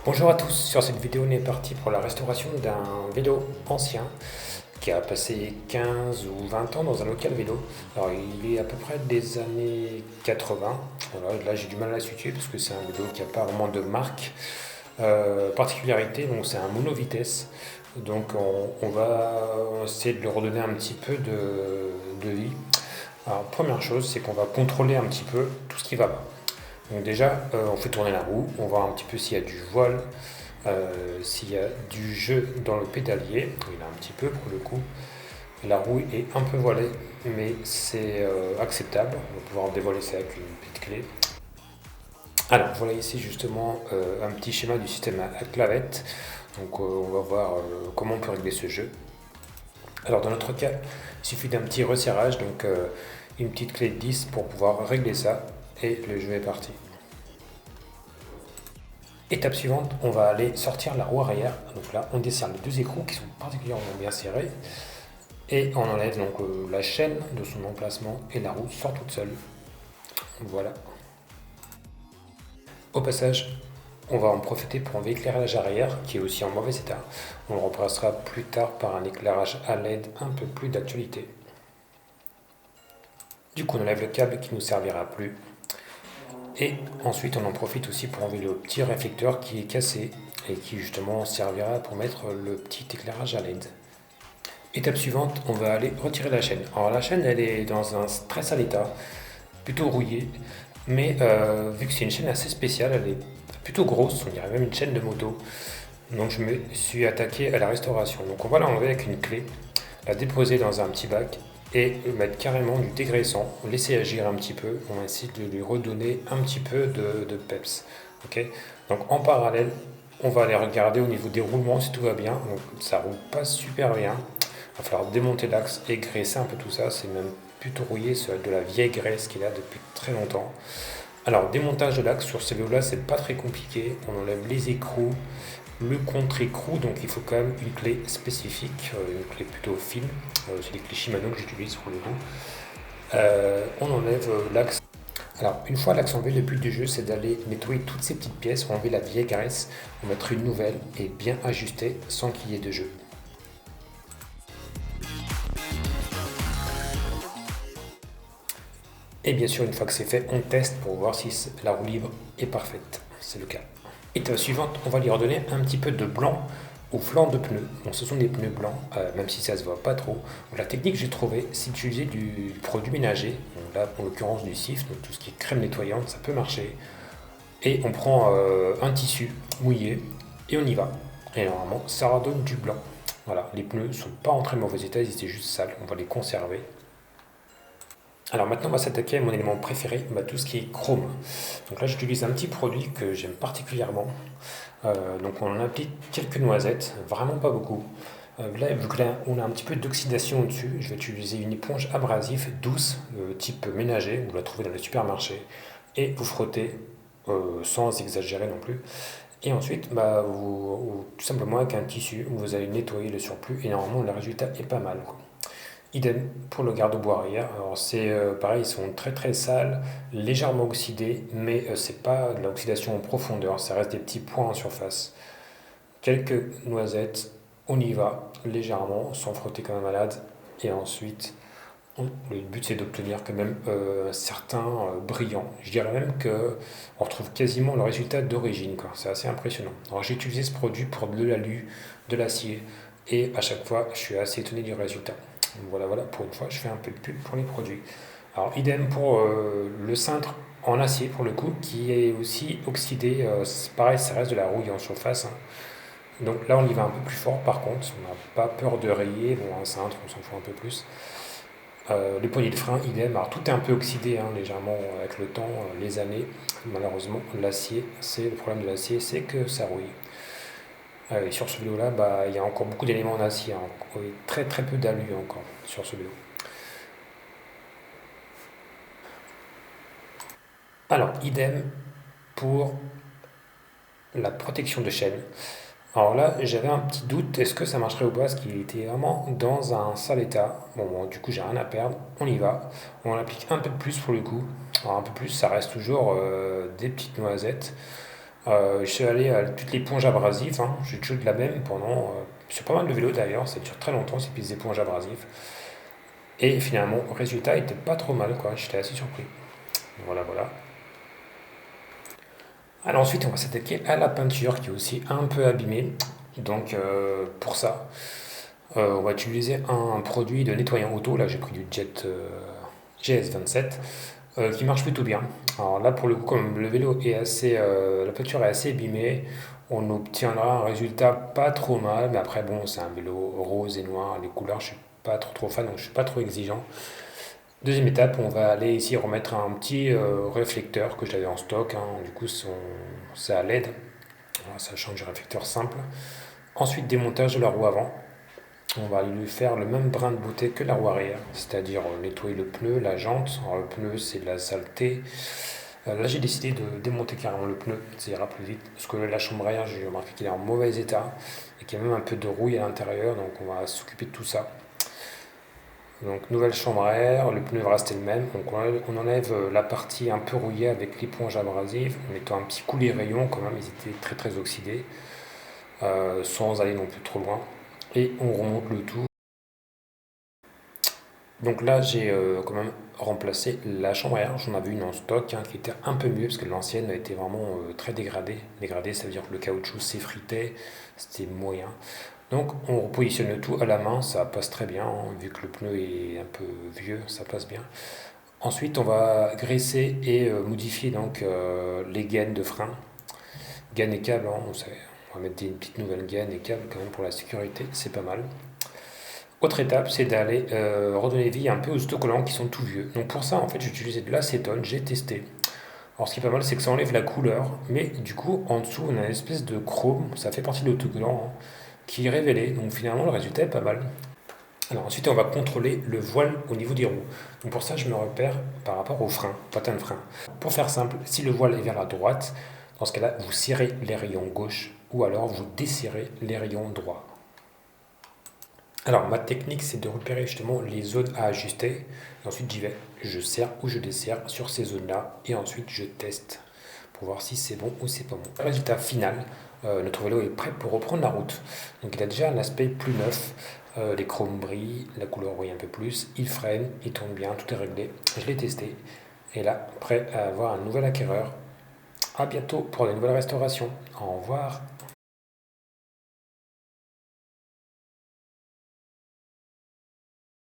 Bonjour à tous, sur cette vidéo on est parti pour la restauration d'un vélo ancien qui a passé 15 ou 20 ans dans un local vélo. Alors il est à peu près des années 80. Voilà, là j'ai du mal à la situer parce que c'est un vélo qui n'a pas vraiment de marque. Particularité, donc c'est un mono-vitesse. Donc on va essayer de lui redonner un petit peu de vie. Alors première chose, c'est qu'on va contrôler un petit peu tout ce qui va pas. Donc déjà, on fait tourner la roue, on voit un petit peu s'il y a du voile, s'il y a du jeu dans le pédalier. Il y en a un petit peu pour le coup. La roue est un peu voilée, mais c'est acceptable. On va pouvoir dévoiler ça avec une petite clé. Alors voilà ici justement un petit schéma du système à clavette. Donc on va voir comment on peut régler ce jeu. Alors dans notre cas, il suffit d'un petit resserrage, donc une petite clé de 10 pour pouvoir régler ça. Et le jeu est parti. Étape suivante, on va aller sortir la roue arrière. Donc là, on desserre les deux écrous qui sont particulièrement bien serrés. Et on enlève donc la chaîne de son emplacement et la roue sort toute seule. Voilà. Au passage, on va en profiter pour enlever l'éclairage arrière qui est aussi en mauvais état. On le remplacera plus tard par un éclairage à LED un peu plus d'actualité. Du coup, on enlève le câble qui ne nous servira plus. Et ensuite, on en profite aussi pour enlever le petit réflecteur qui est cassé et qui justement servira pour mettre le petit éclairage à LED. Étape suivante, on va aller retirer la chaîne. Alors la chaîne, elle est dans un très sale état, plutôt rouillée, mais vu que c'est une chaîne assez spéciale, elle est plutôt grosse, on dirait même une chaîne de moto. Donc je me suis attaqué à la restauration. Donc on va l'enlever avec une clé, la déposer dans un petit bac et mettre carrément du dégraissant, laisser agir un petit peu. On va essayer de lui redonner un petit peu de peps. Ok. Donc en parallèle, on va aller regarder au niveau des roulements si tout va bien. Donc ça roule pas super bien. Il va falloir démonter l'axe et graisser un peu tout ça. C'est même plutôt rouillé, c'est de la vieille graisse qu'il a depuis très longtemps. Alors, démontage de l'axe sur ces vélos-là, c'est pas très compliqué. On enlève les écrous, le contre-écrou, donc il faut quand même une clé spécifique, une clé plutôt fine. C'est des clés Shimano que j'utilise pour le coup. On enlève l'axe. Alors, une fois l'axe enlevé, le but du jeu, c'est d'aller nettoyer toutes ces petites pièces, enlever la vieille graisse, en mettre une nouvelle et bien ajuster sans qu'il y ait de jeu. Et bien sûr, une fois que c'est fait, on teste pour voir si la roue libre est parfaite. C'est le cas. Étape suivante, on va lui redonner un petit peu de blanc au flanc de pneus. Donc ce sont des pneus blancs, même si ça se voit pas trop. Donc, la technique que j'ai trouvée, c'est d'utiliser du produit ménager. Donc là, en l'occurrence du Cif, donc tout ce qui est crème nettoyante, ça peut marcher. Et on prend un tissu mouillé et on y va. Et normalement, ça redonne du blanc. Voilà, les pneus ne sont pas en très mauvais état, ils étaient juste sales. On va les conserver. Alors maintenant, on va s'attaquer à mon élément préféré, tout ce qui est chrome. Donc là, j'utilise un petit produit que j'aime particulièrement. Donc on applique quelques noisettes, vraiment pas beaucoup. Là, vu que là, on a un petit peu d'oxydation au-dessus, je vais utiliser une éponge abrasive douce, type ménager, vous la trouvez dans les supermarchés, et vous frottez sans exagérer non plus. Et ensuite, tout simplement avec un tissu, vous allez nettoyer le surplus, et normalement le résultat est pas mal, quoi. Idem pour le garde-boue arrière. Alors c'est pareil, ils sont très très sales, légèrement oxydés, mais c'est pas de l'oxydation en profondeur, ça reste des petits points en surface. Quelques noisettes, on y va légèrement, sans frotter comme un malade, et ensuite le but c'est d'obtenir quand même un certain brillant. Je dirais même que on retrouve quasiment le résultat d'origine, quoi. C'est assez impressionnant. Alors j'ai utilisé ce produit pour de l'alu, de l'acier, et à chaque fois je suis assez étonné du résultat. Voilà, voilà, pour une fois, je fais un peu de pub pour les produits. Alors, idem pour le cintre en acier, pour le coup, qui est aussi oxydé. Pareil, ça reste de la rouille en surface, hein. Donc là, on y va un peu plus fort, par contre. On n'a pas peur de rayer. Bon, un cintre, on s'en fout un peu plus. Les poignées de frein, idem. Alors, tout est un peu oxydé, hein, légèrement, avec le temps, les années. Malheureusement, l'acier, c'est le problème de l'acier, c'est que ça rouille. Et sur ce vélo-là, il y a encore beaucoup d'éléments en acier, hein. Oui, très très peu d'alu encore sur ce vélo. Alors, idem pour la protection de chaîne. Alors là, j'avais un petit doute, est-ce que ça marcherait ou pas, parce qu'il était vraiment dans un sale état. Bon, du coup, j'ai rien à perdre, on y va. On applique un peu de plus pour le coup. Alors, un peu plus, ça reste toujours des petites noisettes. Je suis allé à toutes les éponges abrasives, hein. J'ai toujours de la même pendant, sur pas mal de vélos d'ailleurs, ça dure très longtemps ces petites éponges abrasives. Et finalement, le résultat était pas trop mal, quoi. J'étais assez surpris. Voilà, voilà. Alors ensuite, on va s'attaquer à la peinture qui est aussi un peu abîmée. Donc pour ça, on va utiliser un produit de nettoyant auto. Là, j'ai pris du Jet GS27 qui marche plutôt bien. Alors là, pour le coup, comme le vélo est assez, la peinture est assez abîmée, on obtiendra un résultat pas trop mal. Mais après, bon, c'est un vélo rose et noir. Les couleurs, je suis pas trop fan, donc je suis pas trop exigeant. Deuxième étape, on va aller ici remettre un petit réflecteur que j'avais en stock, hein. Du coup, c'est à LED. Voilà, ça change du réflecteur simple. Ensuite, démontage de la roue avant. On va lui faire le même brin de beauté que la roue arrière, c'est-à-dire nettoyer le pneu, la jante. Alors, le pneu, c'est de la saleté. Là, j'ai décidé de démonter carrément le pneu, ça ira plus vite. Parce que la chambre arrière, j'ai remarqué qu'il est en mauvais état et qu'il y a même un peu de rouille à l'intérieur, donc on va s'occuper de tout ça. Donc nouvelle chambre à air, le pneu va rester le même. Donc on enlève la partie un peu rouillée avec l'éponge abrasive, en mettant un petit coup les rayons quand même, ils étaient très très oxydés, sans aller non plus trop loin. Et on remonte le tout. Donc là j'ai quand même remplacé la chambre à air, j'en avais une en stock, hein, qui était un peu mieux parce que l'ancienne était vraiment très dégradée. Dégradée, ça veut dire que le caoutchouc s'effritait, c'était moyen. Donc on repositionne le tout à la main, ça passe très bien, hein, vu que le pneu est un peu vieux, ça passe bien. Ensuite, on va graisser et modifier donc les gaines de frein, gaines et câbles, hein, on va mettre des petites nouvelles gaines et câbles quand même pour la sécurité, c'est pas mal. Autre étape, c'est d'aller redonner vie un peu aux autocollants qui sont tout vieux. Donc pour ça, en fait, j'ai utilisé de l'acétone, j'ai testé. Alors ce qui est pas mal, c'est que ça enlève la couleur, mais du coup, en dessous, on a une espèce de chrome, ça fait partie de l'autocollant, hein, qui est révélé. Donc finalement, le résultat est pas mal. Alors ensuite, on va contrôler le voile au niveau des roues. Donc pour ça, je me repère par rapport au frein, patin de frein. Pour faire simple, si le voile est vers la droite, dans ce cas-là, vous serrez les rayons gauche ou alors vous desserrez les rayons droit. Alors ma technique, c'est de repérer justement les zones à ajuster. Et ensuite, j'y vais. Je serre ou je desserre sur ces zones-là et ensuite je teste pour voir si c'est bon ou c'est pas bon. Résultat final, notre vélo est prêt pour reprendre la route. Donc il a déjà un aspect plus neuf, les chromes brillent, la couleur brille un peu plus, il freine, il tourne bien, tout est réglé. Je l'ai testé et là, prêt à avoir un nouvel acquéreur. À bientôt pour de nouvelles restaurations. Au revoir.